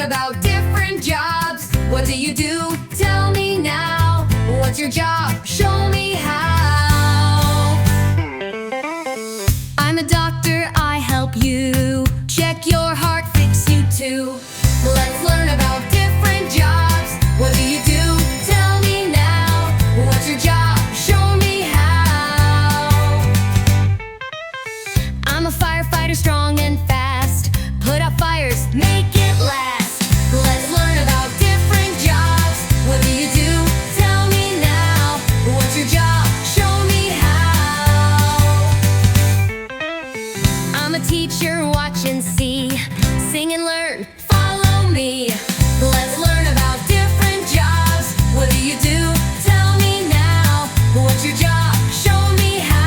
about different jobs. What do you do? Tell me now. What's your job? Show me how. I'm a doctor, I help you. Check your heart, fix you too. Let's learn about different jobs. What do you do? Tell me now. What's your job? Show me how. I'm a firefighter, strong and fast. Put out fires, make it last. Let's learn about different jobs. What do you do? Tell me now. What's your job? Show me how. I'm a teacher, watch and see. Sing and learn, follow me. Let's learn about different jobs. What do you do? Tell me now. What's your job? Show me how.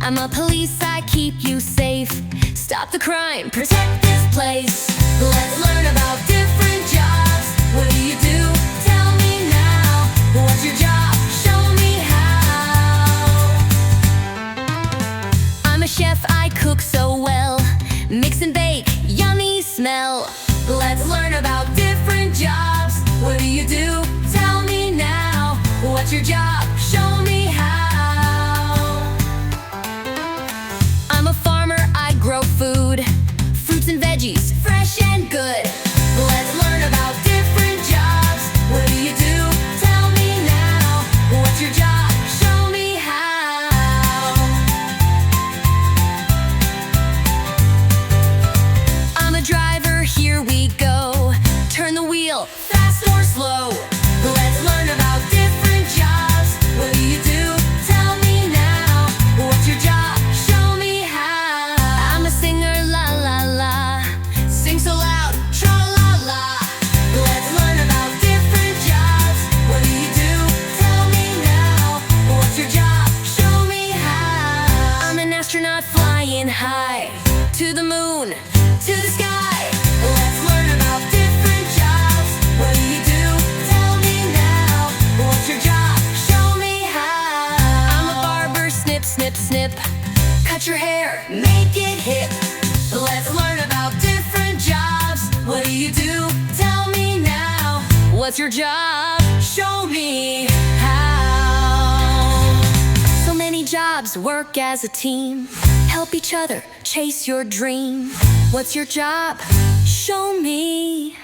I'm a police, I keep you safe. Stop the crime, protect this place. Let's learn about different jobs. What do you do? Tell me now. What's your job? Show me how. I'm a chef, I cook so well. Mix and bake, yummy smell. Let's learn about different jobs. What do you do? Tell me now. What's your job? Show me how. I'm a farmer, I grow food. Fruits and veggies, fresh and good. Let's learn about different jobs. What do you do? Tell me now. What's your job? Show me how. I'm a driver, here we go. Turn the wheel, fast or slow. Let's learn about different jobs. What do you do? Tell me now. What's your job? Show me how. I'm a singer, la la la. Sing so loud, tra la la. Let's learn about different jobs. What do you do? Tell me now. What's your job? Show me how. I'm an astronaut flying high. To the moon, to the sky. Let's learn about different jobs. What do you do? Tell me now. What's your job? Show me how. I'm a barber, snip, snip, snip. Cut your hair, make it hip. Let's learn about different jobs. What do you do? Tell me now. What's your job? Show me how. So many jobs, work as a team. Help each other, chase your dream. What's your job? Show me